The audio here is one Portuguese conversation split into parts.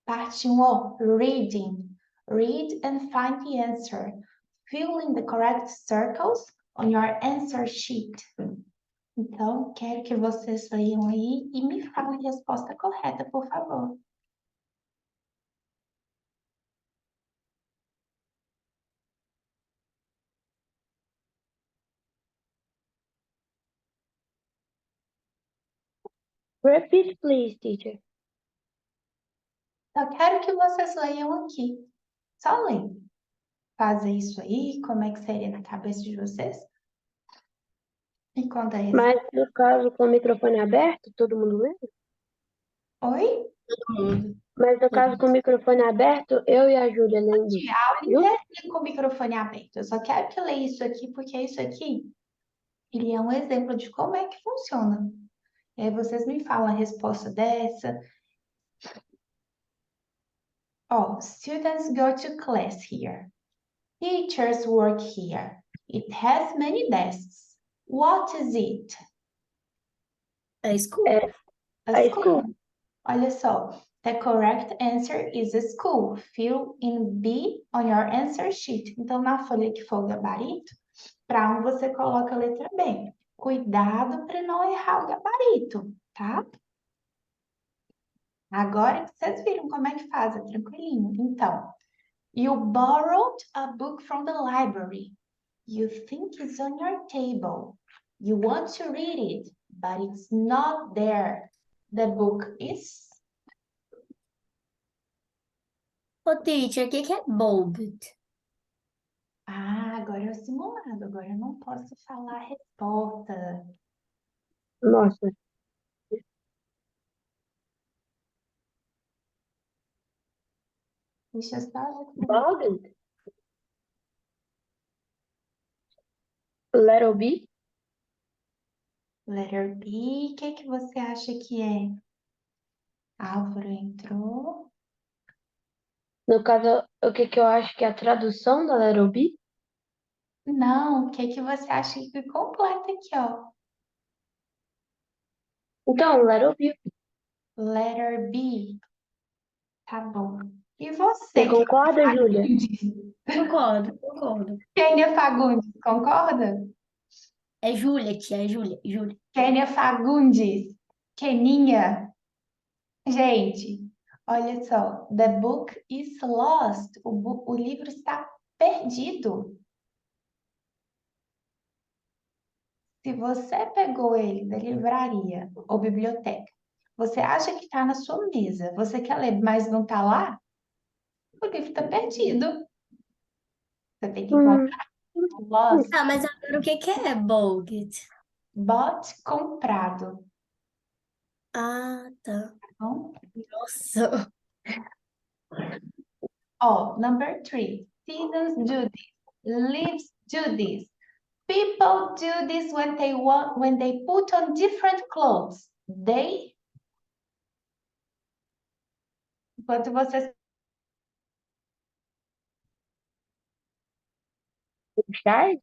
Parte 1, ó, reading. Read and find the answer. Fill in the correct circles on your answer sheet. Então, quero que vocês leiam aí e me falem a resposta correta, por favor. Repeat, please, teacher. Eu quero que vocês leiam aqui. Só leiam. Fazer isso aí, como é que seria na cabeça de vocês? Me conta aí. Mas no caso com o microfone aberto, todo mundo lê? Oi? Todo mundo. Mas no caso com o microfone aberto, eu e a Júlia lendo. De aula inteira com o microfone aberto. Eu só quero que leia isso aqui, porque isso aqui, ele é um exemplo de como é que funciona. E aí vocês me falam a resposta dessa. Ó, students go to class here. Teachers work here. It has many desks. What is it? É school. É, A a school. school. Olha só. The correct answer is a school. Fill in B on your answer sheet. Então, na folha que for o gabarito, para um você coloca a letra B. Cuidado para não errar o gabarito, tá? Agora que vocês viram como é que faz, é tranquilinho. Então, you borrowed a book from the library. You think it's on your table. You want to read it, but it's not there. The book is... Ô, teacher, o que é bold? Ah, agora é o simulado. Agora eu não posso falar a resposta. Nossa. Deixa eu só... Bold? Little B? Letter B. O que você acha que é? Álvaro entrou. No caso, o que eu acho que é a tradução da Little B? Não, o que você acha que completa aqui, ó? Então, Little B. Letter B. Tá bom. E você, Você concorda, Júlia? Concordo. Kênia Fagundes, concorda? É Júlia, tia, é Júlia. Kênia Fagundes. Keninha. Gente, olha só. The book is lost. O livro está perdido. Se você pegou ele da livraria ou biblioteca, você acha que está na sua mesa, você quer ler, mas não está lá, o livro está perdido. Você tem que encontrar. Lost, Ah, mas agora o que é bold? bought, comprado. Ah, tá. Tá bom? Nossa. Ó, number 3. Seasons do this. Leaves do this. People do this when they put on different clothes. They. Enquanto vocês. Charles?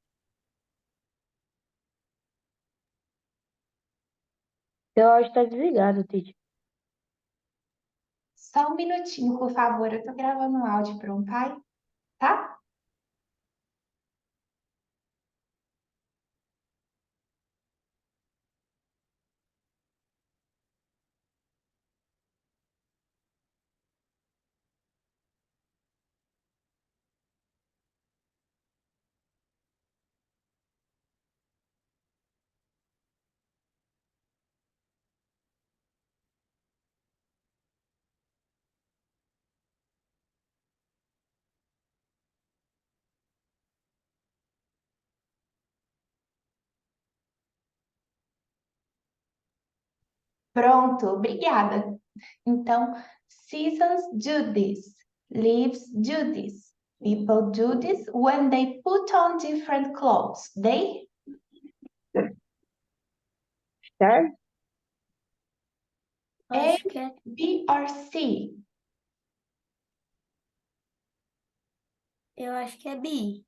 Eu acho que tá desligado, teacher. Só um minutinho, por favor. Eu tô gravando um áudio para um pai, tá? Pronto, obrigada. Então, seasons do this, leaves do this, people do this when they put on different clothes. They? Charles? Acho que é. B or C? Eu acho que é B.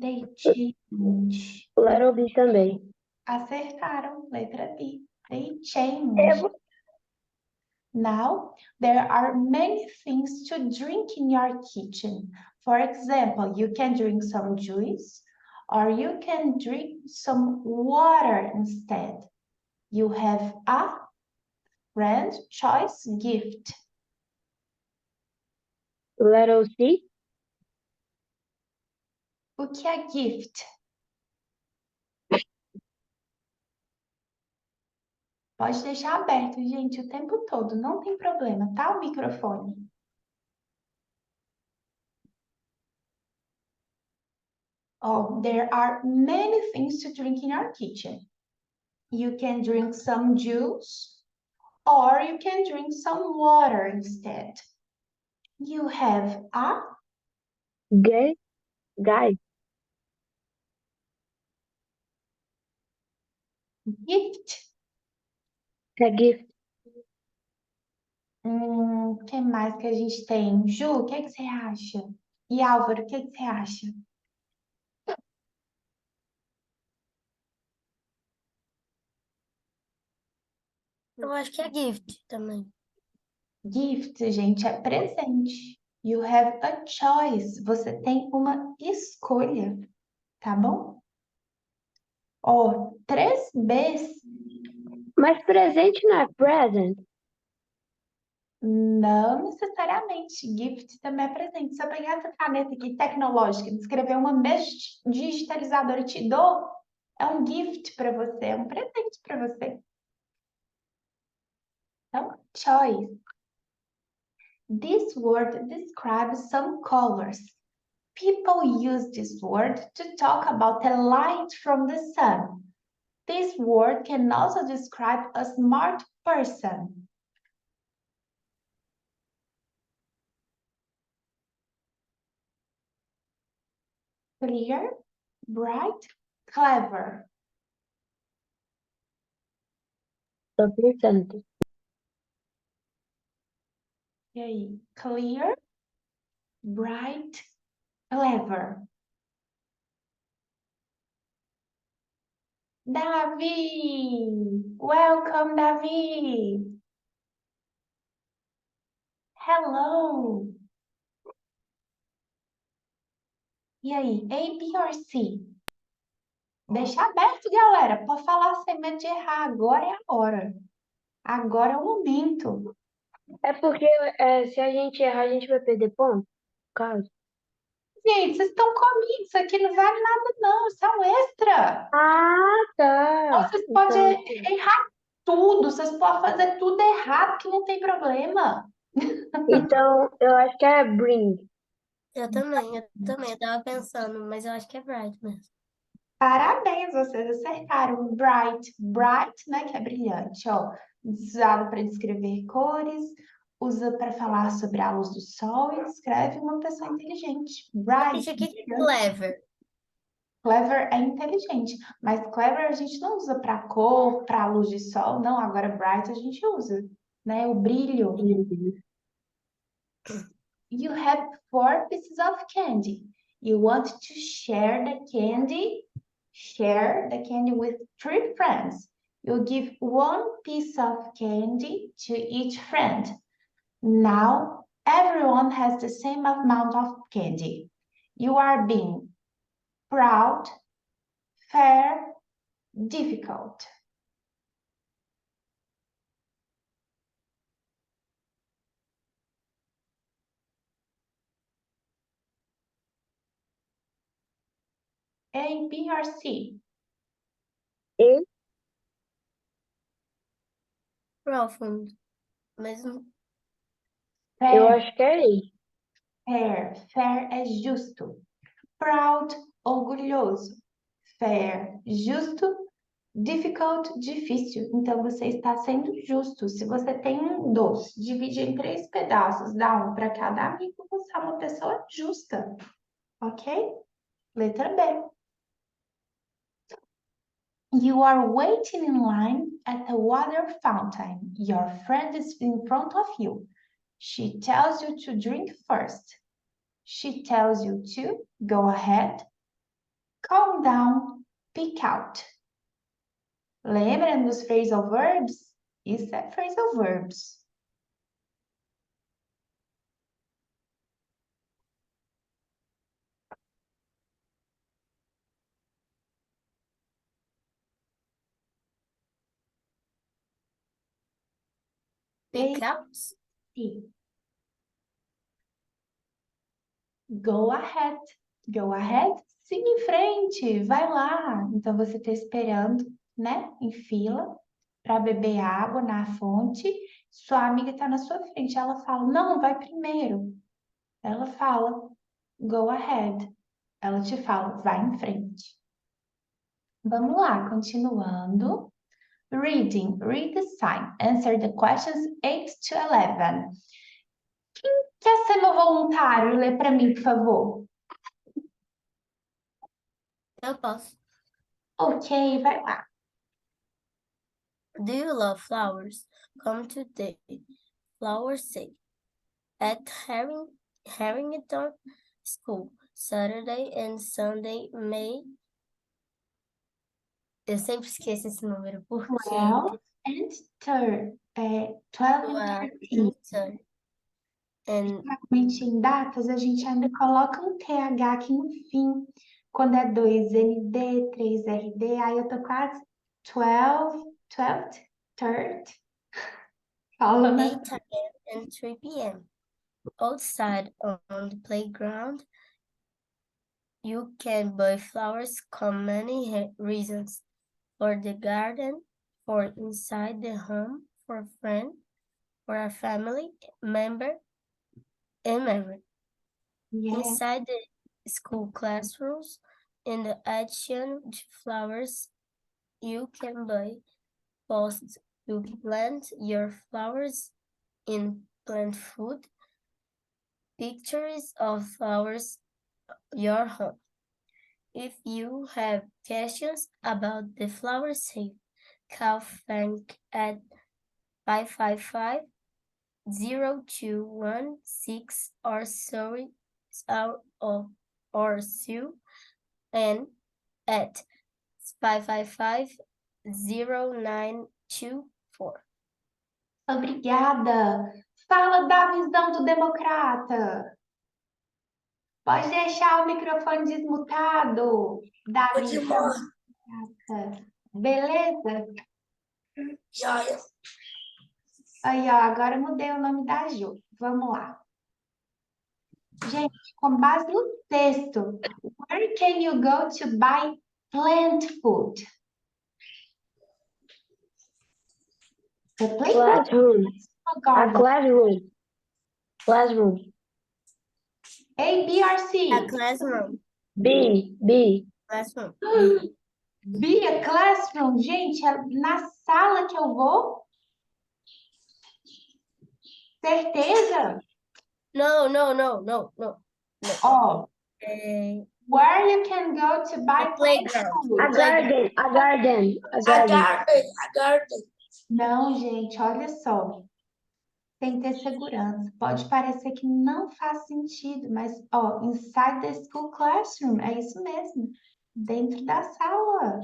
They change. Little B também. Acertaram, letra B. They change. Eu, Now, there are many things to drink in your kitchen. For example, you can drink some juice or you can drink some water instead. You have a friend choice gift. Letter C. O que é gift? Pode deixar aberto, gente, o tempo todo, não tem problema, tá? O microfone. Oh, there are many things to drink in your kitchen. You can drink some juice or you can drink some water instead. You have a Guy. gift. É gift. Que mais que a gente tem? Ju, o que você acha? E Álvaro, o que você acha? Eu acho que é gift também. Gift, gente, é presente. You have a choice. Você tem uma escolha, tá bom? Ó, 3Bs. Mas presente não é present. Não necessariamente. Gift também é presente. Se eu pegar essa caneta aqui tecnológica e escrever uma digitalizadora e te dou, é um gift para você, é um presente para você. Então, choice. This word describes some colors. People use this word to talk about the light from the sun. This word can also describe a smart person. Clear, bright, clever. Tô pensando. E aí? Clear, bright, clever. Davi! Welcome, Davi! Hello! E aí, A, B or C? Deixa aberto, galera. Pode falar sem medo de errar. Agora é a hora. Agora é o momento. É porque se a gente errar, a gente vai perder ponto? Caso. Gente, vocês estão comigo. Isso aqui não vale nada, não. Isso é um extra. Ah, tá. Vocês Então, podem errar tudo. Vocês podem fazer tudo errado, que não tem problema. eu acho que é bring. Eu também. Eu tava pensando, mas eu acho que é bright mesmo. Parabéns, vocês acertaram. Bright, bright, né, que é brilhante, ó. Usado para descrever cores, usa para falar sobre a luz do sol e descreve uma pessoa inteligente. Bright, Gente, o que que é brilhante. clever? Clever é inteligente, mas clever a gente não usa para cor, para luz de sol, não. Agora bright a gente usa, né? O brilho. You have 4 pieces of candy. You want to share the candy with 3 friends. You give 1 piece of candy to each friend. Now everyone has the same amount of candy. You are being proud, fair, difficult. A, B or C? E Profound. Mas não. eu Fair, acho que é E. fair é justo. Proud, orgulhoso. Fair, justo. Difficult, difícil. Então, você está sendo justo. Se você tem um doce, divide em 3 pedaços, dá um para cada amigo, você é uma pessoa justa. Ok? Letra B. You are waiting in line at the water fountain. Your friend is in front of you. She tells you to drink first. She tells you to go ahead, calm down, pick out. Lembram dos phrasal verbs? Isso é phrasal verbs. Pick ups. Sim. Go ahead. Go ahead. Siga em frente. Vai lá. Então você está esperando, né? Em fila para beber água na fonte. Sua amiga está na sua frente. Ela fala: Não, vai primeiro. Ela fala: Go ahead. Ela te fala: Vai em frente. Vamos lá, continuando. Reading. Read the sign. Answer the questions 8 to 11. Quer ser meu voluntário? Lê para mim, por favor. Eu posso. Ok, vai lá. Do you love flowers? Come today. Flowers say. At Harrington School, Saturday and Sunday, May. Eu sempre esqueço esse número, porque 12 and 13. 12 and 13. and Geralmente em datas a gente ainda coloca um TH aqui no fim. Quando é 2ND, 3RD, aí eu tô quase 12, 12, 13. Fala, né? 8 a.m. and 3 p.m. Outside on the playground, you can buy flowers for many reasons. For the garden, for inside the home, for a friend, for a family member, Yeah. Inside the school classrooms, in the addition to flowers, you can buy posts to plant your flowers in plant food, pictures of flowers, your home. If you have questions about the flower sale, call Frank at 555-0216 or Sue and at 555-0924. Obrigada. Fala da visão do democrata. Pode deixar o microfone desmutado. Da visão democrata. Beleza? Joia. Aí, ó, agora eu mudei o nome da Ju. Vamos lá. Gente, com base no texto, where can you go to buy plant food? The playground Classroom. or A garden? classroom. Classroom. A, B, or A C? classroom. B. Classroom. B, a classroom. Gente, é na sala que eu vou? Certeza? No. Ó, Eh, where you can go to buy A plant playground. food? A garden. A garden. Não, gente, olha só. Tem que ter segurança. Pode parecer que não faz sentido, mas, ó, inside the school classroom, é isso mesmo. Dentro da sala.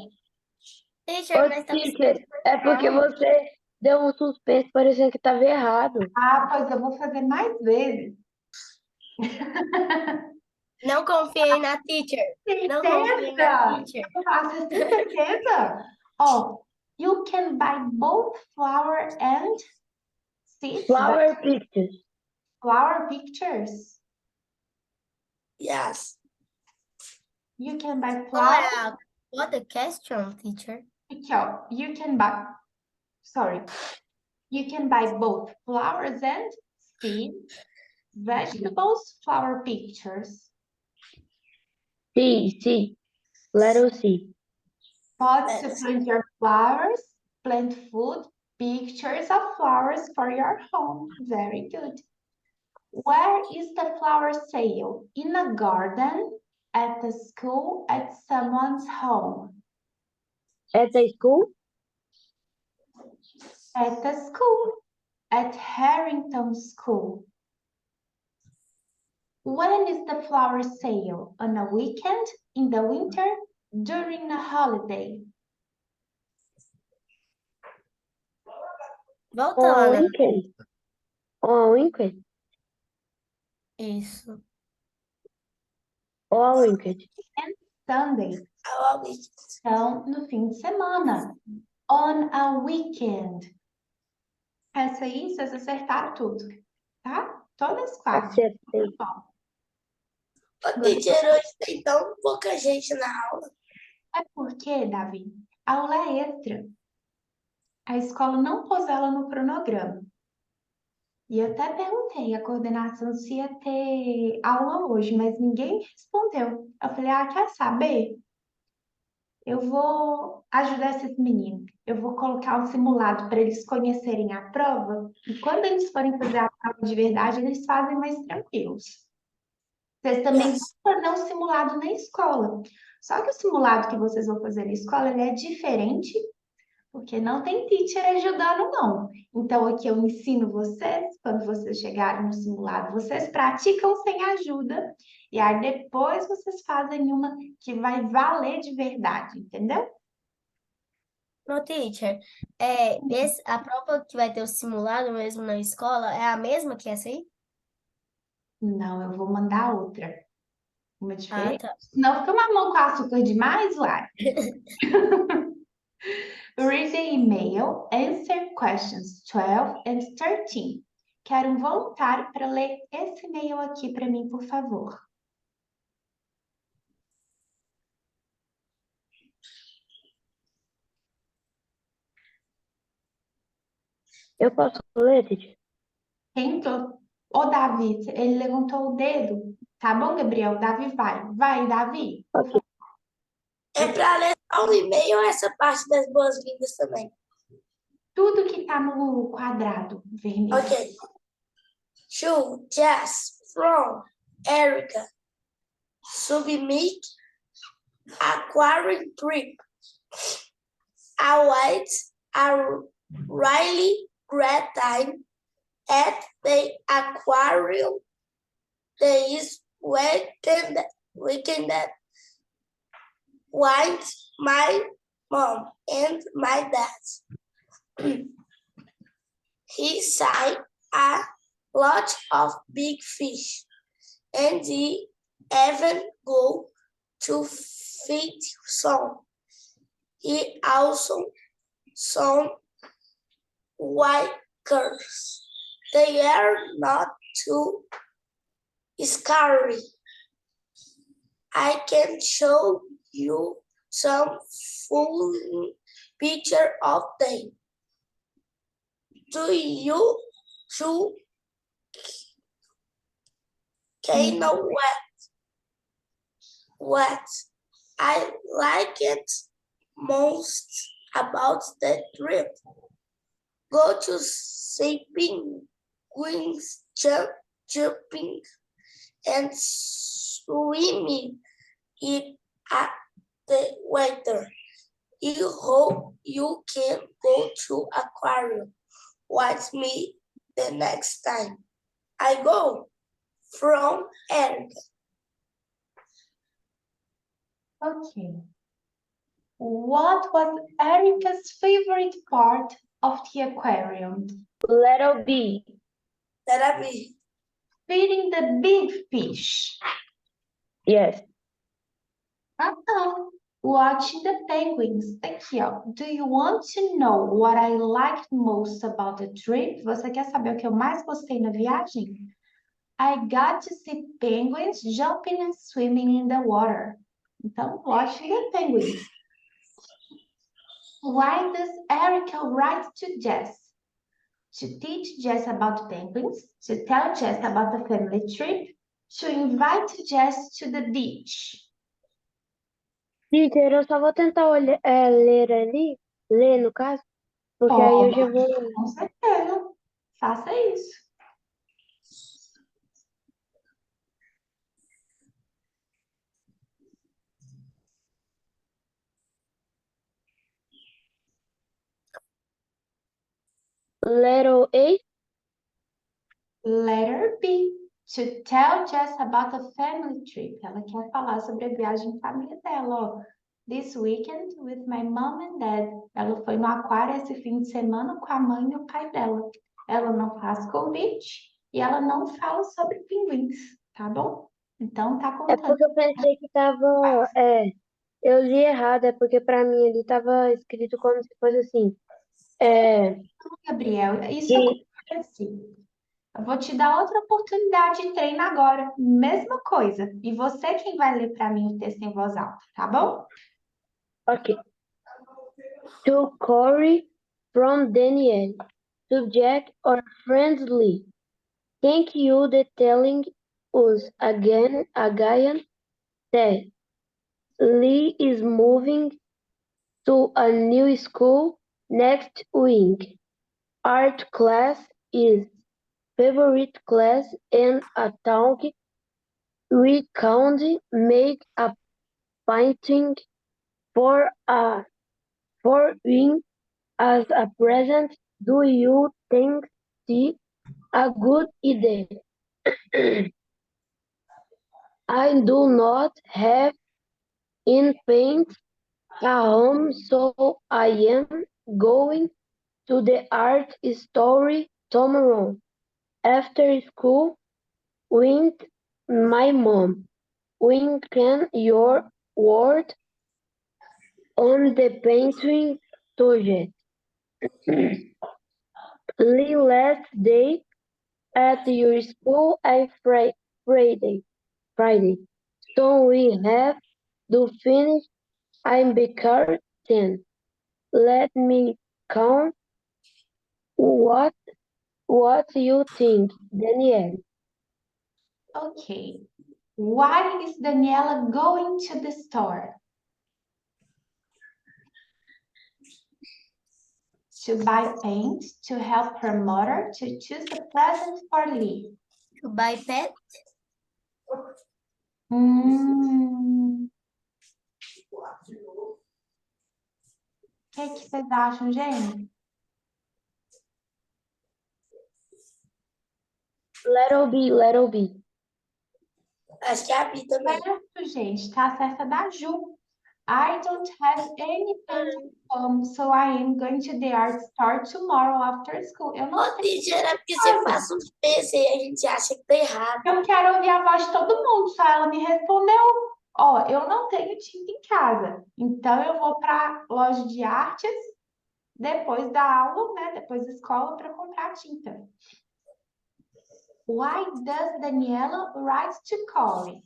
Teacher, Ô, mas tá teacher, é porque você deu um suspense parecendo que estava errado. Ah, pois eu vou fazer mais vezes. Não confiei na teacher. Não confiei na Certeza? teacher. Você tem certeza? Ó, you can buy both flower and seeds, Flower pictures. flower pictures. Yes. You can buy Qual flower. é a what the question, teacher? Aqui, ó. You can buy. Sorry. You can buy both flowers and seeds, vegetables, flower pictures. C. Letter C. Pots to plant your flowers, plant food, pictures of flowers for your home. Very good. Where is the flower sale? In a garden, at the school, at someone's home. At the school? At the school, at Harrington School. When is the flower sale? On a weekend, in the winter, during a holiday? Volta On lá, a né? weekend. On a weekend. Isso. On a weekend. Sunday. Então, no fim de semana. On a weekend. Essa aí, vocês acertaram tudo, tá? Todas 4. Acertei. Bom, Ô, teacher, hoje tem tão pouca gente na aula. é porque, Davi, aula é extra. A escola não pôs ela no cronograma. E eu até perguntei à coordenação se ia ter aula hoje, mas ninguém respondeu. Eu falei, quer saber? Eu vou ajudar esses meninos. Eu vou colocar um simulado para eles conhecerem a prova. E quando eles forem fazer a prova de verdade, eles fazem mais tranquilos. Vocês também vão fazer um simulado na escola. Só que o simulado que vocês vão fazer na escola, ele é diferente, porque não tem teacher ajudando, não. Então, aqui eu ensino vocês, quando vocês chegarem no simulado, vocês praticam sem ajuda, e aí depois vocês fazem uma que vai valer de verdade, entendeu? No, teacher, a prova que vai ter o simulado mesmo na escola é a mesma que essa aí? Não, eu vou mandar outra. Uma diferente. Tá. Senão fica uma mão com açúcar demais, uai. Read the email, answer questions 12 and 13. Quero um voluntário para ler esse e-mail aqui para mim, por favor. Eu posso ler, teacher? Tentou. Ô, Davi, ele levantou o dedo. Tá bom, Gabriel? Davi vai. Vai, Davi. Por favor. É para ler só o e-mail ou essa parte das boas-vindas também? Tudo que tá no quadrado vermelho. Ok. To, Jess, from, Erica, submit, aquarium trip, await a really great time at the aquarium this weekend with my mom and my dad. He saw a lot of big fish, and he even go to feed some. He also saw whiters. They are not too scary. I can show you some full picture of them. Do you two know what I like it most about the trip? Go to see penguins jumping and swimming in at the water. You hope you can go to aquarium with me the next time I go. From Erica. Okay. What was Erica's favorite part of the aquarium? Letter B. Letter B. Feeding the big fish. Yes. Watching the penguins. Aqui, ó. Do you want to know what I liked most about the trip? Você quer saber o que eu mais gostei na viagem? I got to see penguins jumping and swimming in the water. Então, watching the penguins. Why does Erica write to Jess? To teach Jess about penguins, to tell Jess about the family trip, to invite Jess to the beach. Teacher, eu só vou tentar ler ali, ler no caso, porque aí eu já vou. Com certeza. Faça isso. Letter A. Letter B. To tell Jess about the family trip. Ela quer falar sobre a viagem em família dela, ó. This weekend with my mom and dad. Ela foi no aquário esse fim de semana com a mãe e o pai dela. Ela não faz convite e ela não fala sobre pinguins, tá bom? Então tá É contando. porque eu pensei que tava. Eu li errado, é porque pra mim ali tava escrito como se fosse assim. Gabriel, isso E, acontece. Eu vou te dar outra oportunidade de treino agora. Mesma coisa. E você quem vai ler para mim o texto em voz alta, tá bom? ok. To Corey from Daniel. Subject or friendly. Thank you for telling us again that Lee is moving to a new school next week. Art class is favorite class and a talk we can make a painting for him as a present. Do you think it's a good idea? I do not have in paint a home, so I am going to the art store tomorrow after school with my mom. When can your word on the painting subject? The last day at your school is Friday. So we have to finish. I'm because 10. Let me count. What what you think, Daniel? Okay. Why is Daniela going to the store? To buy paint, to help her mother, to choose a present for Lee. To buy pet? O que vocês acham, gente? Little B. Acho que é a Bi também. Certo, gente. Tá certa da Ju. I don't have any paint at home, so I am going to the art store tomorrow after school. Eu não Ô, teacher, é porque você faz uns pesos e a gente acha que tá errado. Eu quero ouvir a voz de todo mundo, só ela me respondeu. Ó, eu não tenho tinta em casa, então eu vou para loja de artes depois da aula, né? Depois da escola para comprar tinta. Why does Daniela write to Corey?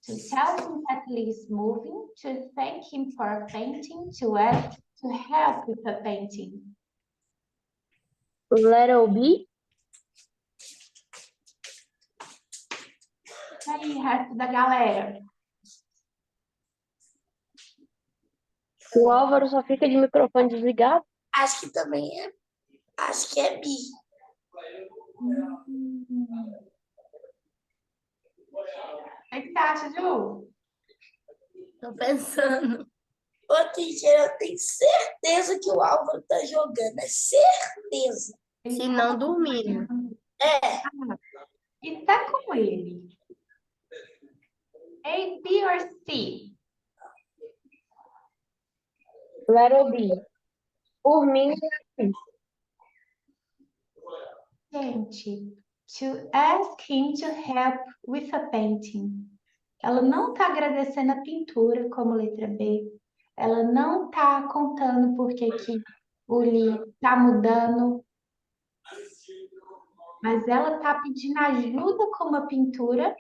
To tell him that Lee is moving, to thank him for a painting, to ask to help with a painting. Little B. E aí, resto da galera? O Álvaro só fica de microfone desligado. Acho que também é. Acho que é Bi. O que você acha, Ju? Tô pensando. Ô, teacher, eu tenho certeza que o Álvaro tá jogando. É certeza. Se não dormindo. É. E tá com ele. A, B or C? Little B. Por mim, Gente, to ask him to help with a painting. Ela não está agradecendo a pintura como letra B. Ela não está contando por que o Lee está mudando. Mas ela está pedindo ajuda com uma pintura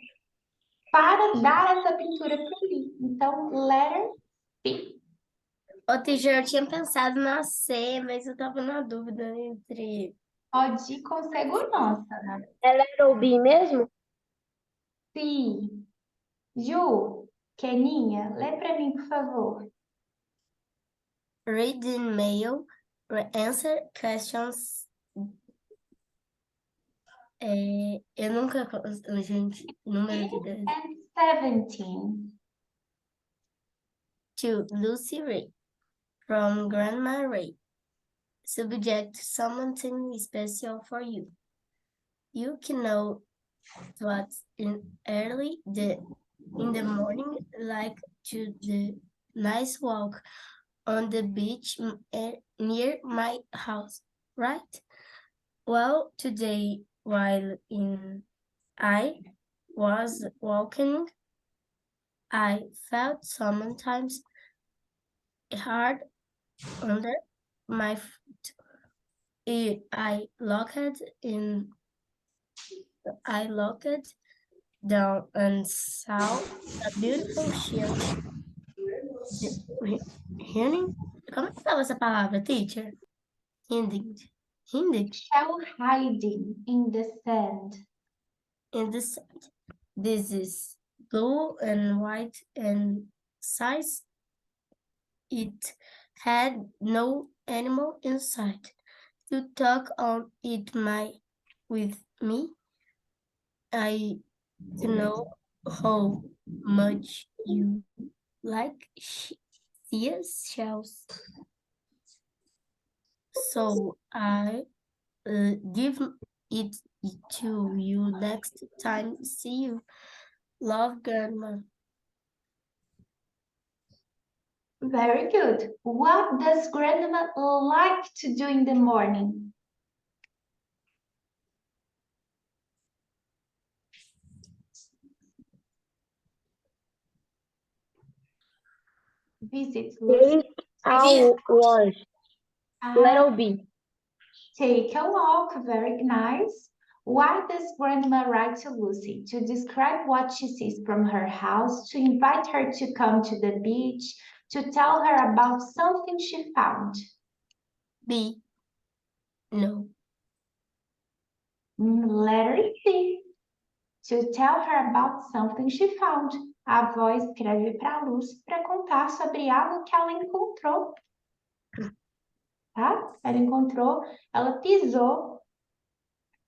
para dar essa pintura para o Lee. Então, letter B. Ô, teacher, eu tinha pensado na C, mas eu tava na dúvida entre... Pode ir com segurança, né? é Little B mesmo? Sim. Ju, Keninha, lê para mim, por favor. Read the mail, answer questions. Eu nunca... Gente, número de 10. And 17. To Lucy Ray, from Grandma Ray. Subject something special for you. You can know what's in the morning, like to the nice walk on the beach near my house, right? Well, today while I was walking, I felt sometimes hard under my foot. I locked down and saw a beautiful shell. Hiding? Como é que fala essa palavra, teacher? Hiding. Shell hiding in the sand. In the sand. This is blue and white and size. It had no animal inside. You talk on it with me. I know how much you like these shells. So I give it to you next time. See you. Love, Grandma. Very good. What does Grandma like to do in the morning? Visit Lucy. Take a walk. Little bit. Take a walk, very nice. Why does Grandma write to Lucy? To describe what she sees from her house, to invite her to come to the beach, to tell her about something she found. B. No. Letter C. To tell her about something she found. A avó escreve para a Lucy para contar sobre algo que ela encontrou. Tá? Ela pisou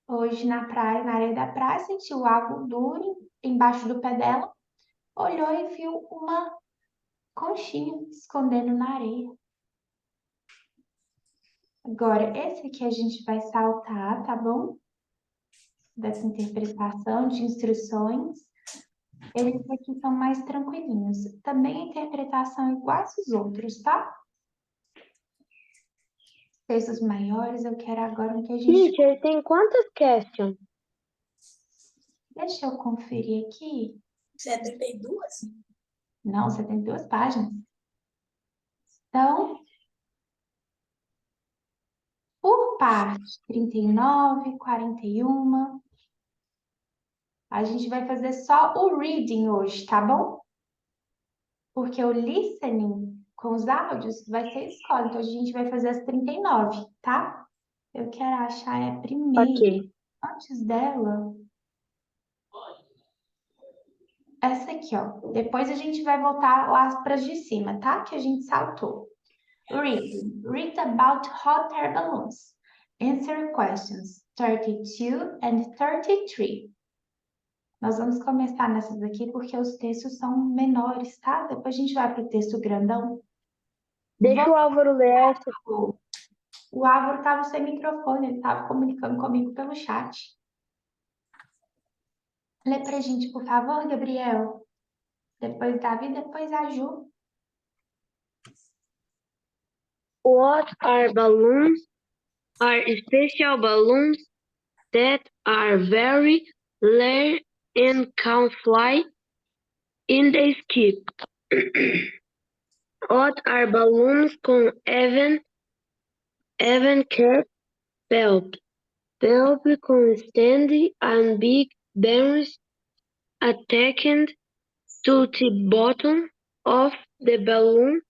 hoje na praia, na areia da praia, sentiu algo duro embaixo do pé dela, olhou e viu uma conchinha escondendo na areia. Agora, esse aqui a gente vai saltar, tá bom? Dessa interpretação de instruções. Eles aqui são mais tranquilinhos. Também a interpretação é igual aos outros, tá? Textos maiores, eu quero agora que a gente... Teacher, tem quantas questions? Deixa eu conferir aqui. 72? Não, 72 páginas. Então, por parte, 39, 41. A gente vai fazer só o reading hoje, tá bom? Porque o listening com os áudios vai ser escola. Então, a gente vai fazer as 39, tá? Eu quero achar a primeira. Ok. Antes dela... Essa aqui, ó. Depois a gente vai voltar lá para as de cima, tá? Que a gente saltou. Reading. Read about hot air balloons. Answer questions 32 and 33. Nós vamos começar nessas aqui porque os textos são menores, tá? Depois a gente vai para o texto grandão. Deixa o Álvaro ler essa. O Álvaro estava sem microfone, ele estava comunicando comigo pelo chat. Lê pra gente, por favor, Gabriel. Depois Davi, depois a Ju. What are balloons? Are special balloons that are very rare and can fly in the sky. What are balloons com even curved bulb? Bulb constant and big beams attached to the bottom of the balloon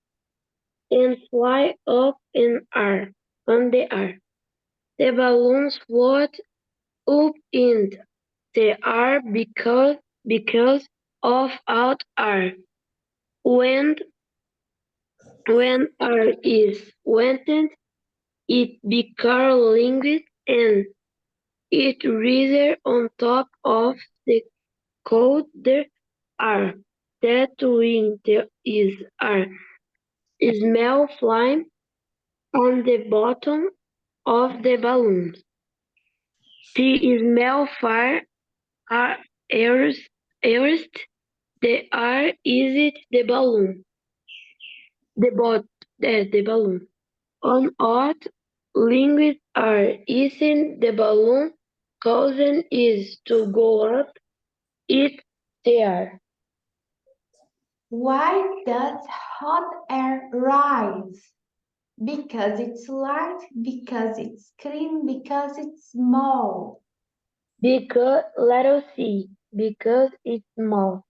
and fly up in the air. The balloons float up in the air because of hot air. When air is vented, it becomes liquid and it rises on top of the colder air. That when there is a small flame on the bottom of the balloon. The small fire airst the air is the balloon. The balloon. On hot liquid air is in the balloon causing is to go up it there. Why does hot air rise? Because it's light, because it's clean, because it's small. Because, letter C, because it's small.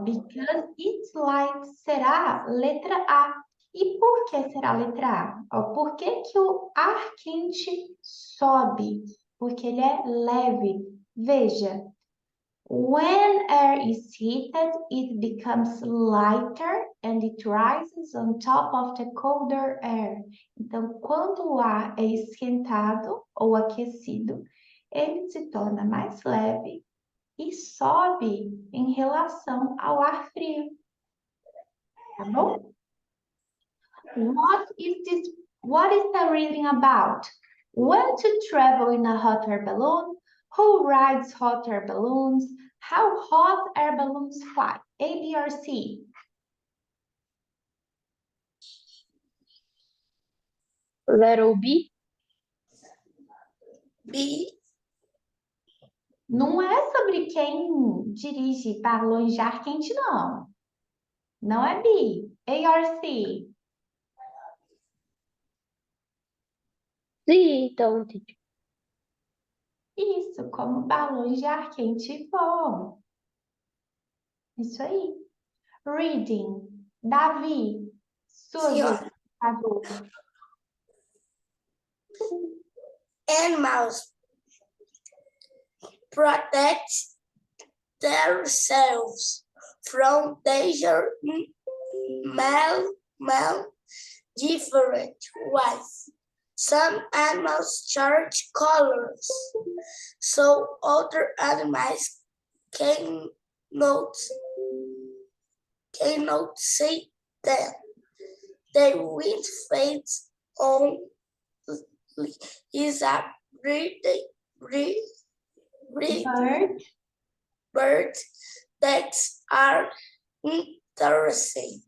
Because it's light será letra A. E por que será letra A? Ó, por que que o ar quente sobe? Porque ele é leve. Veja, when air is heated, it becomes lighter and it rises on top of the colder air. Então, quando o ar é esquentado ou aquecido, ele se torna mais leve e sobe em relação ao ar frio. Tá bom? What is the reading about? When to travel in a hot air balloon? Who rides hot air balloons? How hot air balloons fly? A, B, or C? Letter B, B. Não é sobre quem dirige balões de ar quente, não. Não é B. A or C? C, então, teacher. Isso, como balões de ar quente voam. Isso aí. Reading. Davi, sua Senhora. vez, por favor. Animals protect themselves from danger different ways. Some animals change colors, so other animals cannot see them. The wind fades on is a bird that are interesting.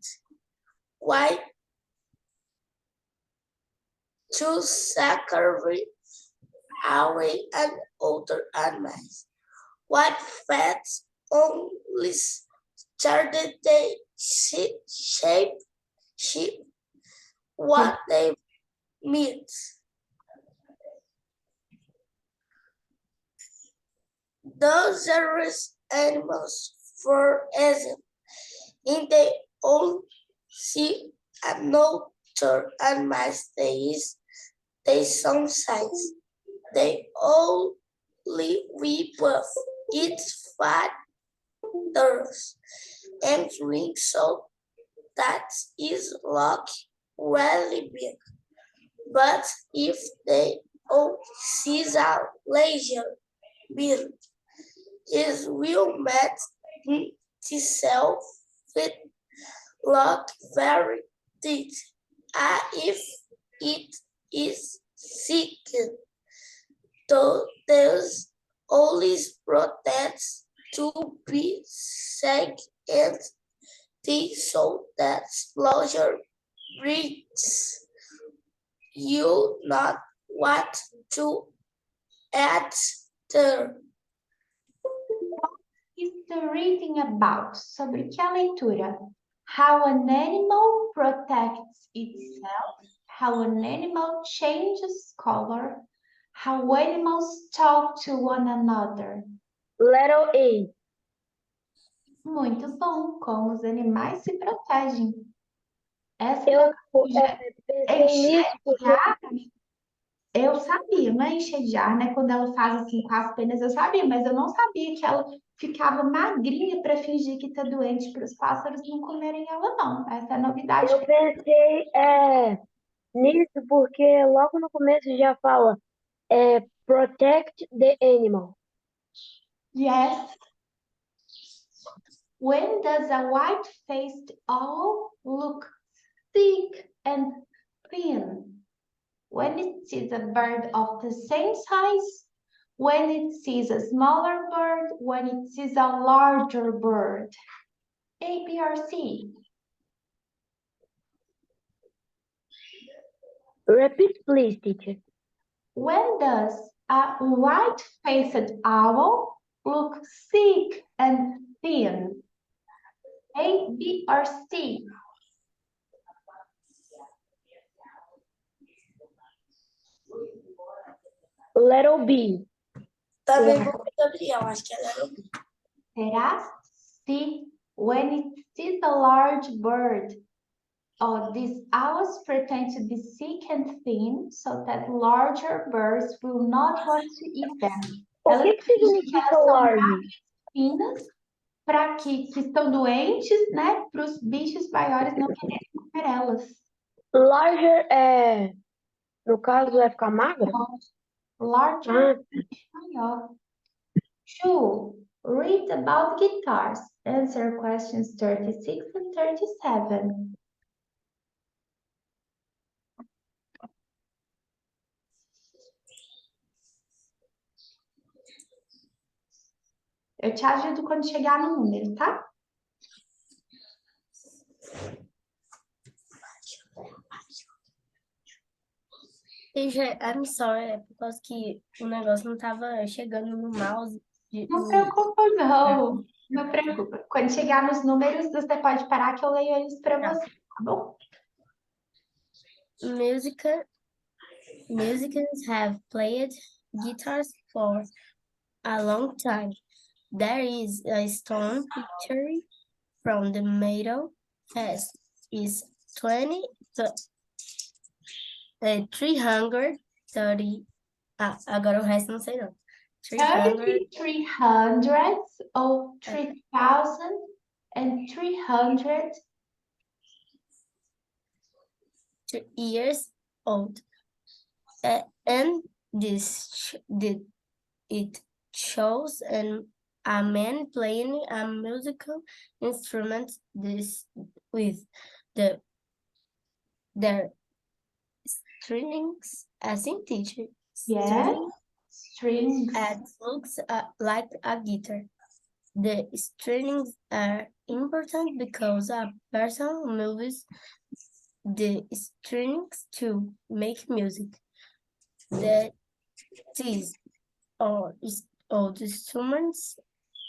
Why to sacrifice away and other animals? What facts only started the shape what they mean. Those are animals, for example, in the old sea and other animals they sometimes they only we buff eat feathers and drink so that is luck really big. But if they all seize a leisure bird, it will make itself with luck very deep. If it is sick, there's always protects to be sick and so that pleasure brings you not want to add the Is the reading about? Sobre que a leitura? How an animal protects itself, how an animal changes color, how animals talk to one another. Letter A, Muito bom, como os animais se protegem. Essa eu encher pensei nisso porque de ar, eu sabia, não é encher de ar, né? Quando ela faz assim com as penas, eu sabia, mas eu não sabia que ela ficava magrinha para fingir que tá doente para os pássaros não comerem ela, não. Essa é a novidade. eu pensei nisso porque logo no começo já fala protect the animal. Yes. When does a white-faced owl look thick and thin? When it sees a bird of the same size, when it sees a smaller bird, when it sees a larger bird. A, B, or C? Repeat, please, teacher. When does a white-faced owl look thick and thin? A, B, or C? Letter B. Também Yeah. vou com o Gabriel, acho que ela era o B. Será? C. When it sees a large bird. Oh, these owls pretend to be sick and thin so that larger birds will not want to eat them. O Elas que fingem que significa elas são large? finas para que estão doentes, né? Para os bichos maiores não quererem comer elas. Larger no caso, vai ficar magra? Larger, Ah, maior. 2. Read about guitars. Answer questions 36 and 37. Eu te ajudo quando chegar no número, tá? I'm sorry, é por causa que o negócio não tava chegando no mouse. Não preocupa, não. Não preocupa. Quando chegar nos números, você pode parar que eu leio eles para Tá. você, tá bom? Musicians have played guitars for a long time. There is a stone picture from the Metal Fest. Is 330. Agora o resto não sei não. 300 300 ou 3,300 years old. And it shows a man playing a musical instrument with their strings, assim, teacher. Yes, strings. It looks like a guitar. The strings are important because a person moves the strings to make music. These or the instruments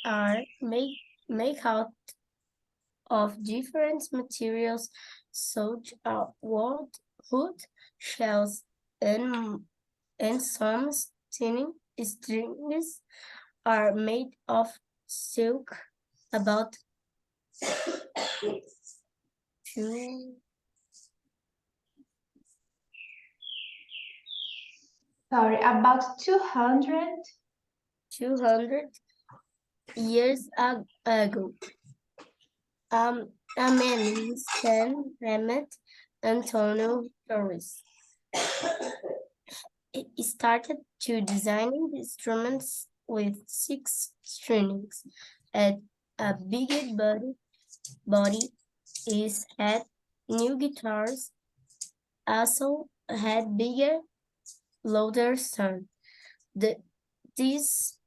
are made out of different materials such as wood, shells, and some strings are made of silk. About two About 200 years ago. A man in San Remet, Antonio Torres, started to designing instruments with 6 strings and a bigger body. Is had new guitars, also had bigger, louder sound. These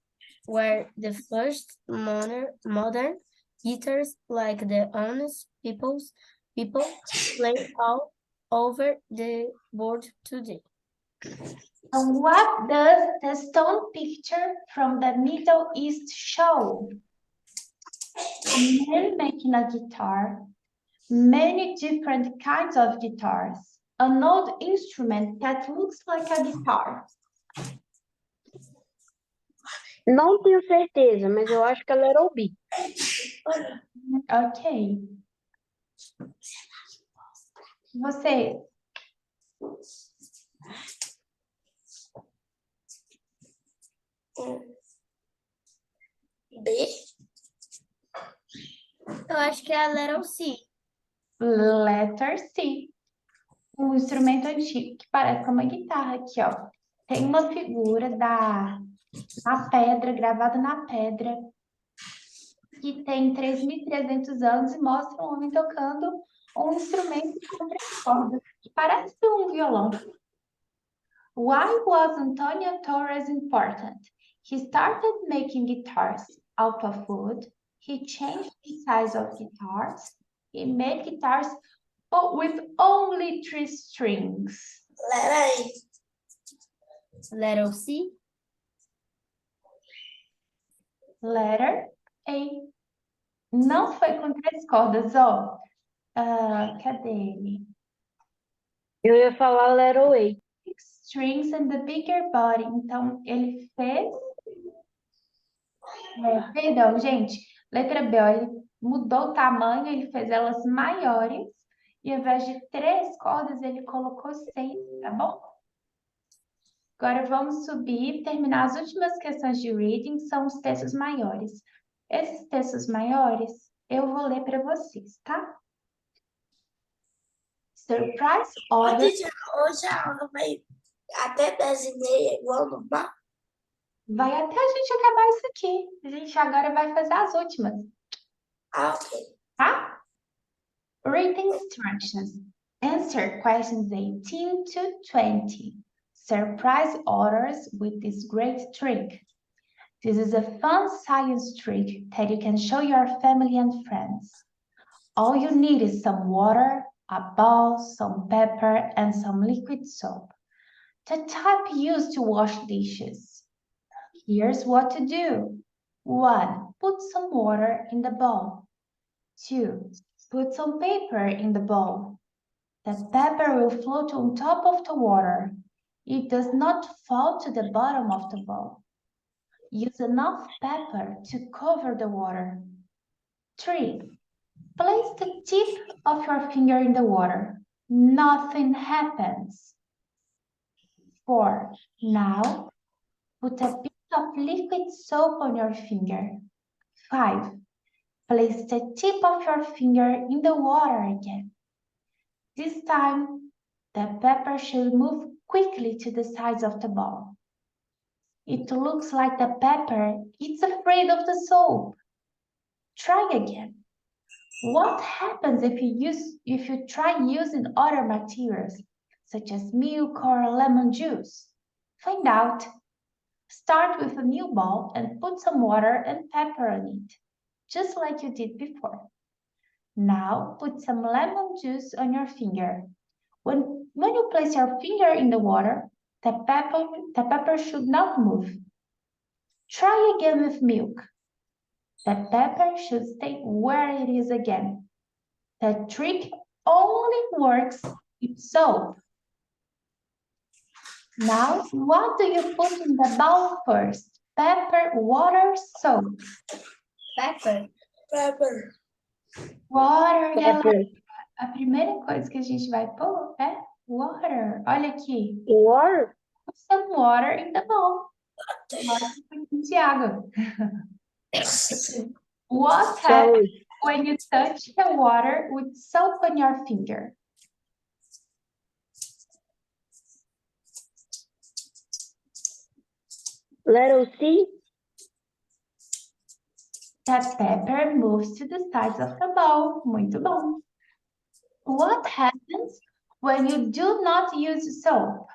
were the first modern guitars like the honest people play all over the world today. And what does the stone picture from the Middle East show? A man making a guitar, many different kinds of guitars, an old instrument that looks like a guitar. não tenho certeza, mas eu acho que ela era o B. Ok. Você, B. Eu acho que ela era o C. letter C. Um instrumento antigo que parece com uma guitarra aqui, ó. Tem uma figura na pedra, gravada na pedra, que tem 3.300 anos e mostra um homem tocando um instrumento com 3 cordas, que parece um violão. Why was Antonio Torres important? He started making guitars out of wood. He changed the size of guitars. He made guitars with only 3 strings. Letra A. Letter C. Letter A. Não foi com 3 cordas, ó. Cadê ele? Eu ia falar letter A. 6 strings and the bigger body. Então, ele fez... perdão, gente. Letra B, ó, ele mudou o tamanho, ele fez elas maiores. E ao invés de 3 cordas, ele colocou 6, tá bom? Agora vamos subir e terminar as últimas questões de reading, são os textos maiores. Esses textos maiores, eu vou ler para vocês, tá? Surprise Ô, order. teacher, hoje a aula vai até 10h30, igual normal. Vai até a gente acabar isso aqui. A gente agora vai fazer as últimas, Ah, ok. tá? Reading instructions. Answer questions 18 to 20. Surprise orders with this great trick. This is a fun science trick that you can show your family and friends. All you need is some water, a bowl, some pepper, and some liquid soap. The type used to wash dishes. Here's what to do. 1. Put some water in the bowl. 2. Put some paper in the bowl. The pepper will float on top of the water. It does not fall to the bottom of the bowl. Use enough pepper to cover the water. 3. Place the tip of your finger in the water. Nothing happens. 4. Now, put a bit of liquid soap on your finger. 5. Place the tip of your finger in the water again. This time, the pepper should move quickly to the sides of the bowl. It looks like the pepper is afraid of the soap. Try again. What happens if you try using other materials, such as milk or lemon juice? Find out. Start with a new bowl and put some water and pepper on it, just like you did before. Now put some lemon juice on your finger. When you place your finger in the water, the pepper should not move. Try again with milk. The pepper should stay where it is again. The trick only works with soap. Now, what do you put in the bowl first? Pepper, water, soap? Pepper. Pepper. Water, galera. Pepper. A primeira coisa que a gente vai pôr é water. Olha aqui. Water. Put some water in the bowl. Bota um pouquinho de água. What happens Sorry. when you touch the water with soap on your finger? Letter C. The pepper moves to the sides of the bowl. Muito bom. What happens when you do not use soap?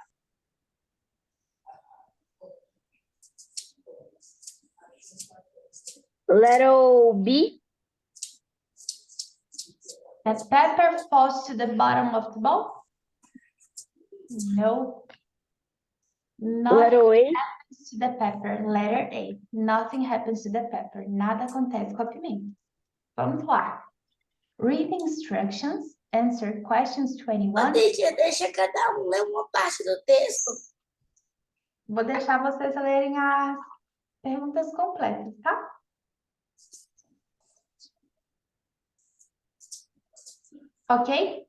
Letter B. The pepper falls to the bottom of the bowl? No. Nothing Letter A. happens to the pepper. Letter A. Nothing happens to the pepper. Nada acontece com a pimenta. Vamos lá. Read instructions. Answer questions Ô, 21. teacher, deixa cada um ler uma parte do texto. Vou deixar vocês lerem as perguntas completas, tá? Ok?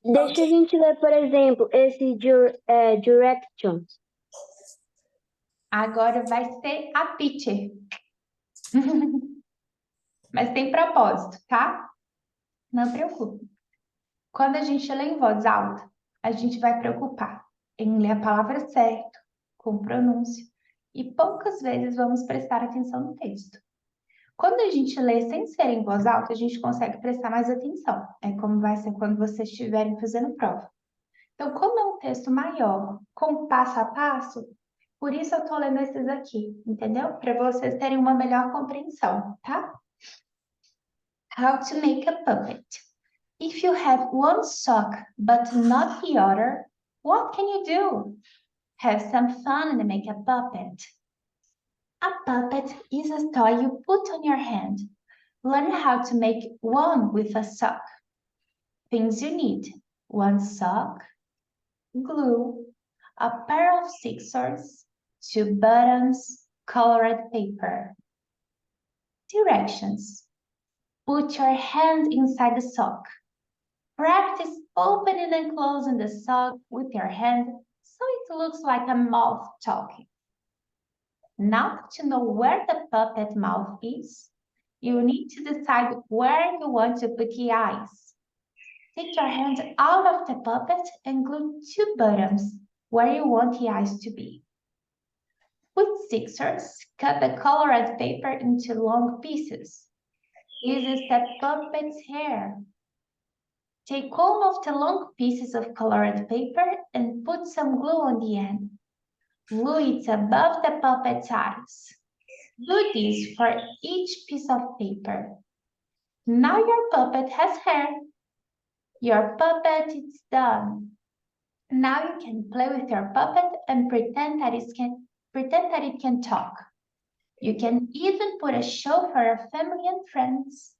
Deixa a gente ler, por exemplo, esse directions. Agora vai ser a teacher. Mas tem propósito, tá? Não preocupe. Quando a gente lê em voz alta, a gente vai preocupar em ler a palavra certa, com pronúncia, e poucas vezes vamos prestar atenção no texto. Quando a gente lê sem ser em voz alta, a gente consegue prestar mais atenção. É como vai ser quando vocês estiverem fazendo prova. Então, como é um texto maior, com passo a passo, por isso eu tô lendo esses aqui, entendeu? Para vocês terem uma melhor compreensão, tá? How to make a puppet. If you have one sock but not the other, what can you do? Have some fun and make a puppet. A puppet is a toy you put on your hand. Learn how to make one with a sock. Things you need: one sock, glue, a pair of scissors, 2 buttons, colored paper. Directions. Put your hand inside the sock. Practice opening and closing the sock with your hand so it looks like a mouth talking. Now that you know where the puppet mouth is, you need to decide where you want to put the eyes. Take your hand out of the puppet and glue 2 buttons where you want the eyes to be. With scissors, cut the colored paper into long pieces. This is the puppet's hair. Take all of the long pieces of colored paper and put some glue on the end. Glue it above the puppet's eyes. Do this for each piece of paper. Now your puppet has hair. Your puppet is done. Now you can play with your puppet and pretend that it can talk. You can even put a show for your family and friends.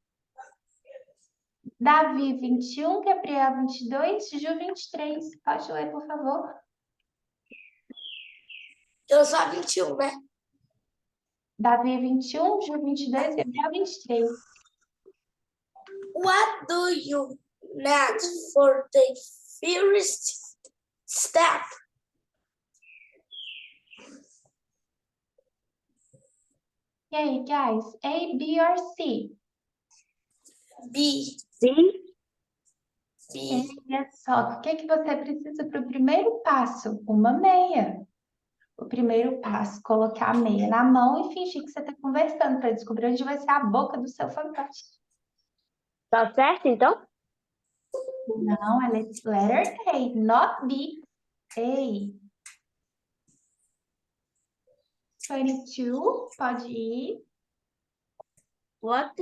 Davi 21, Gabriel 22, Ju 23. Pode ler, por favor? Eu sou a 21, né? Davi 21, Ju 22, Gabriel 23. What do you need for the first step? E aí, guys? A, B or C? B. Sim? B. Olha só, o que é que você precisa para o primeiro passo? Uma meia. O primeiro passo, colocar a meia na mão e fingir que você está conversando para descobrir onde vai ser a boca do seu fantoche. Tá certo, então? Não, é letter A, not B. A. 22, pode ir. What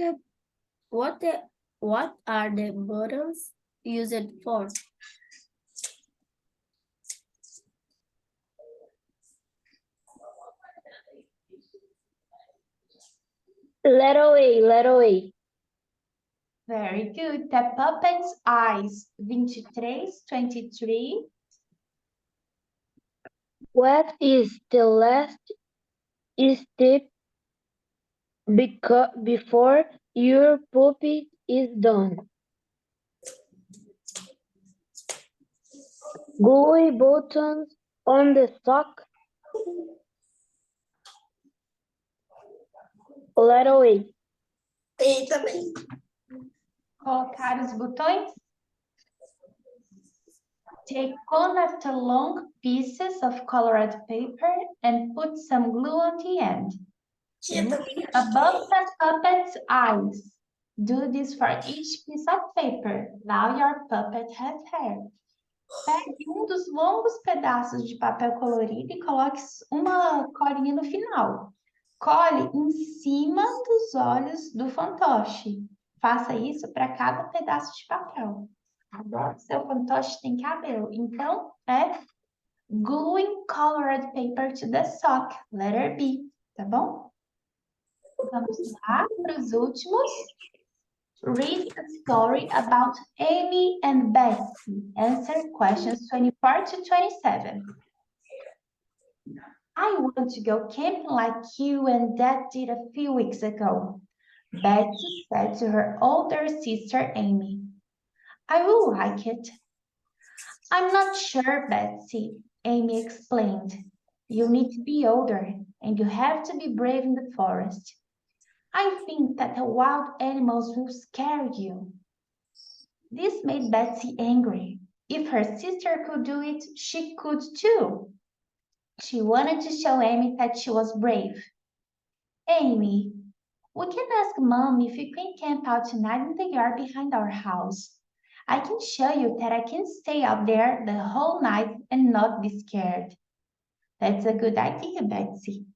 are the buttons used for? Letter A, letter A. Very good. The puppet's eyes. 23, 23. What is the last step before your puppet is done? Glue buttons on the sock. Letter A. A também. Colocar os botões. Take one of the long pieces of colored paper and put some glue on the end. Tia também. Above the puppet's eyes. Do this for each piece of paper. Now your puppet has hair. Pegue um dos longos pedaços de papel colorido e coloque uma colinha no final. Cole em cima dos olhos do fantoche. Faça isso para cada pedaço de papel. Agora seu fantoche tem cabelo. Então, é gluing colored paper to the sock. Letter B, tá bom? Vamos lá para os últimos. Read a story about Amy and Betsy. Answer questions 24 to 27. I want to go camping like you and Dad did a few weeks ago, Betsy said to her older sister Amy. I will like it. I'm not sure, Betsy, Amy explained. You need to be older and you have to be brave in the forest. I think that the wild animals will scare you. This made Betsy angry. If her sister could do it, she could too. She wanted to show Amy that she was brave. Amy, we can ask Mom if we can camp out tonight in the yard behind our house. I can show you that I can stay out there the whole night and not be scared. That's a good idea, Betsy.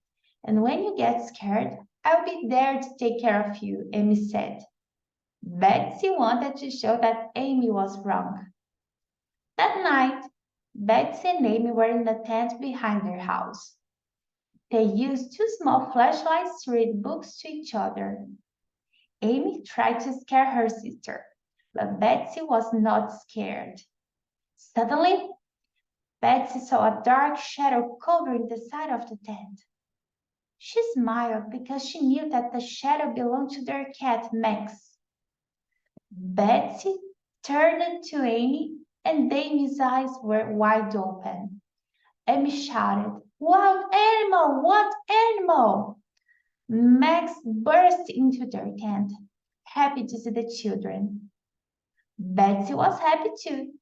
And when you get scared, I'll be there to take care of you, Amy said. Betsy wanted to show that Amy was wrong. That night, Betsy and Amy were in the tent behind their house. They used 2 small flashlights to read books to each other. Amy tried to scare her sister, but Betsy was not scared. Suddenly, Betsy saw a dark shadow covering the side of the tent. She smiled because she knew that the shadow belonged to their cat, Max. Betsy turned to Amy, and Amy's eyes were wide open. Amy shouted, "Wild animal! What animal?" Max burst into their tent, happy to see the children. Betsy was happy too.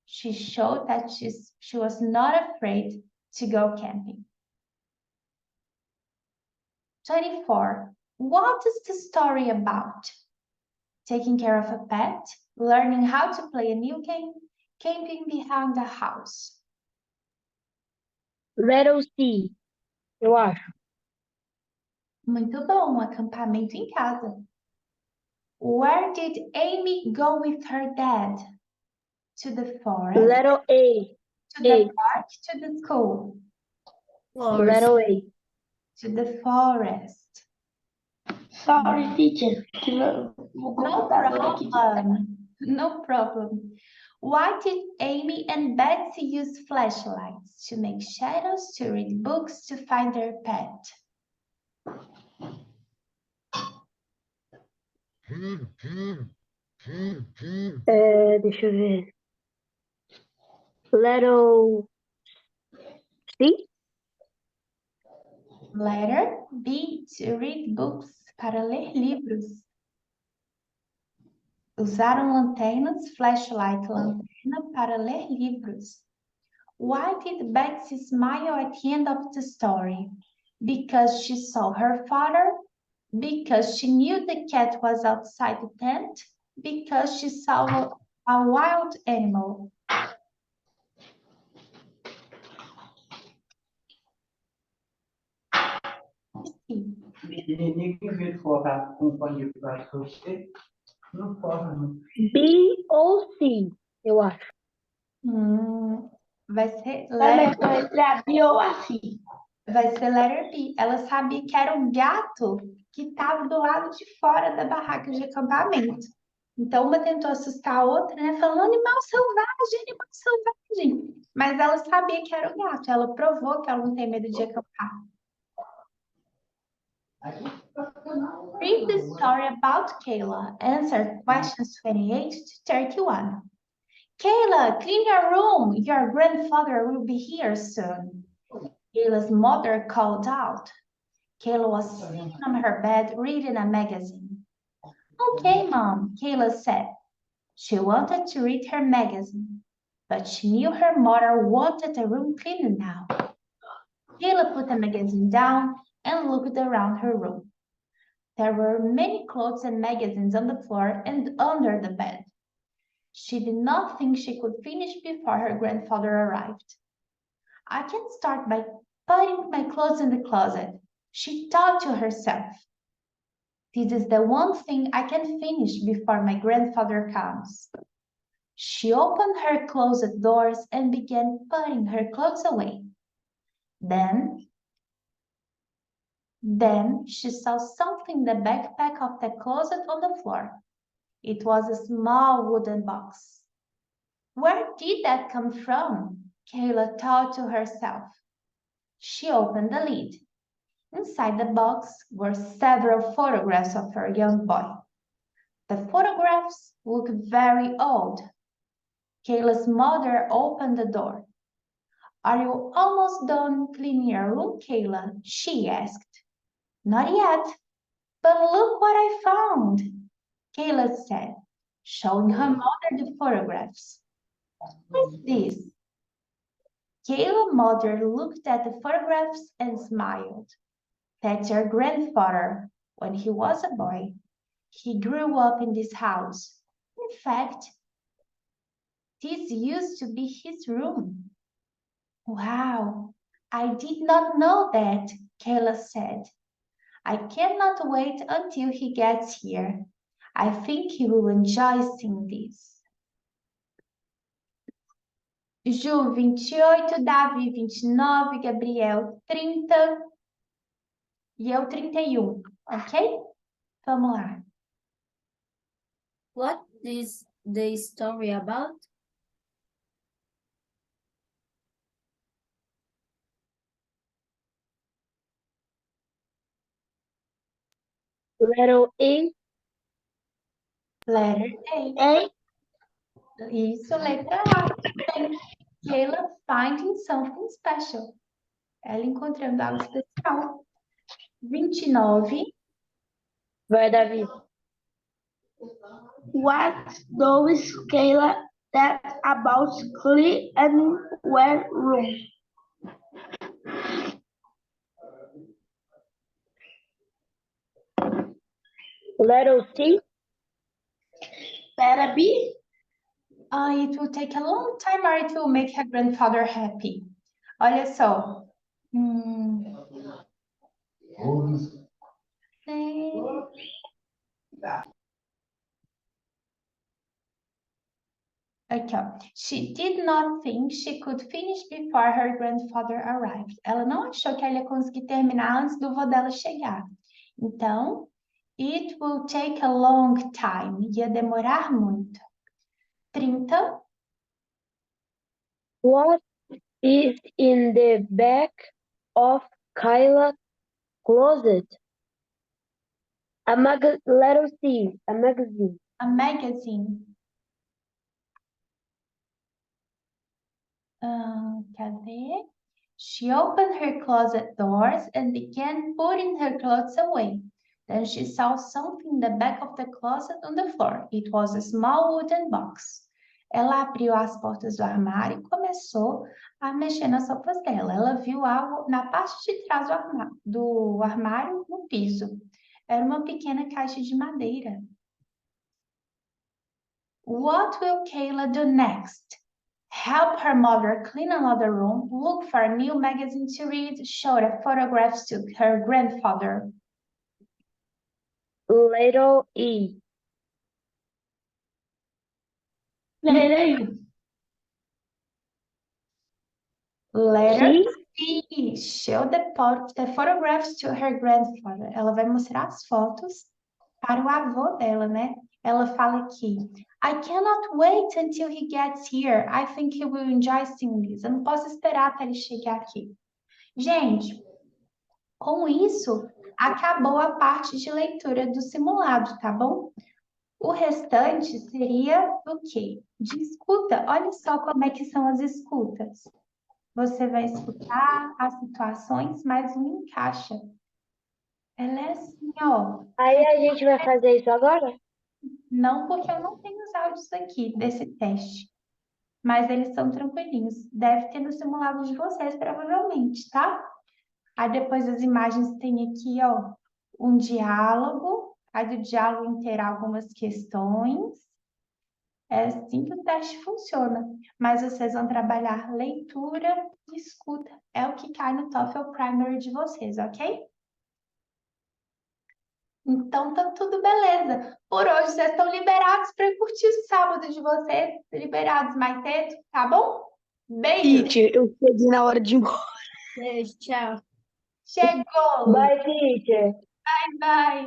She showed that she was not afraid to go camping. 24. What is the story about? Taking care of a pet, learning how to play a new game, camping behind the house. Letter C, eu acho. Muito bom, acampamento em casa. Where did Amy go with her dad? To the forest, Letter A, to the park, to the school. letter A. To the forest. Sorry, teacher. Que meu computador aqui. No problem. Why did Amy and Betsy use flashlights? To make shadows, to read books, to find their pet. Deixa eu ver. Letter C? Letter B, to read books, para ler livros. Usaram lanternas, flashlight, lanterna, para ler livros. Why did Betsy smile at the end of the story? Because she saw her father? Because she knew the cat was outside the tent? Because she saw a wild animal? Ninguém veio colocar um fone de prato para você? Não pode, não. B ou C, eu acho. Vai ser Também letter, estou entre a B ou a C. vai ser letter B. Ela sabia que era o gato que estava do lado de fora da barraca de acampamento. Então, uma tentou assustar a outra, né? Falando animal selvagem, animal selvagem. Mas ela sabia que era o gato. Ela provou que ela não tem medo de acampar. Read the story about Kayla. Answer questions 28 to 31. Kayla, clean your room. Your grandfather will be here soon. Kayla's mother called out. Kayla was sitting on her bed reading a magazine. Okay, Mom, Kayla said. She wanted to read her magazine, but she knew her mother wanted the room cleaned now. Kayla put the magazine down and looked around her room. There were many clothes and magazines on the floor and under the bed. She did not think she could finish before her grandfather arrived. I can start by putting my clothes in the closet, she thought to herself. This is the one thing I can finish before my grandfather comes. She opened her closet doors and began putting her clothes away. Then she saw something in the backpack of the closet on the floor. It was a small wooden box. Where did that come from? Kayla thought to herself. She opened the lid. Inside the box were several photographs of her young boy. The photographs looked very old. Kayla's mother opened the door. Are you almost done cleaning your room, Kayla? She asked. Not yet, but look what I found, Kayla said, showing her mother the photographs. What's this? Kayla's mother looked at the photographs and smiled. That's your grandfather. When he was a boy, he grew up in this house. In fact, this used to be his room. Wow, I did not know that, Kayla said. I cannot wait until he gets here. I think he will enjoy seeing this. Ju, 28, Davi, 29, Gabriel, 30 e eu, 31, ok? Vamos lá. What is the story about? Letter E. Letter A. A. Isso, letra A. Tem Kayla finding something special. Ela encontrando algo especial. 29. Vai, Davi. What does Kayla that about clean and well room? Letter C. Better be. It will take a long time or it will make her grandfather happy. Olha só. Aqui, ó. She did not think she could finish before her grandfather arrived. Ela não achou que ela ia conseguir terminar antes do vô dela chegar. Então, it will take a long time. Ia demorar muito. 30. What is in the back of Kyla's closet? Letter C. A magazine. A magazine. Cadê? She opened her closet doors and began putting her clothes away. Then she saw something in the back of the closet on the floor. It was a small wooden box. Ela abriu as portas do armário e começou a mexer nas roupas dela. Ela viu algo na parte de trás do armário, no piso. Era uma pequena caixa de madeira. What will Kayla do next? Help her mother clean another room, look for a new magazine to read, show the photographs to her grandfather. Letter E. Letter Letter C. Show the photographs to her grandfather. Ela vai mostrar as fotos para o avô dela, né? Ela fala aqui, I cannot wait until he gets here. I think he will enjoy seeing this. Eu não posso esperar até ele chegar aqui. Gente, com isso, acabou a parte de leitura do simulado, tá bom? O restante seria o quê? De escuta. Olha só como é que são as escutas. Você vai escutar as situações, mas não encaixa. Ela é assim, ó. Aí a gente vai fazer isso agora? Não porque eu não tenho os áudios aqui desse teste. Mas eles são tranquilinhos. Deve ter no simulado de vocês, provavelmente, tá? Aí depois das imagens tem aqui, ó, um diálogo. Aí do diálogo inteirar algumas questões. É assim que o teste funciona. Mas vocês vão trabalhar leitura e escuta. É o que cai no Toefl Primary de vocês, ok? Então tá tudo beleza. Por hoje vocês estão liberados para curtir o sábado de vocês. Liberados mais cedo, tá bom? Beijo. Teacher, eu cheguei na hora de ir embora. Beijo, tchau. Chegou. Bye, teacher. Bye, bye.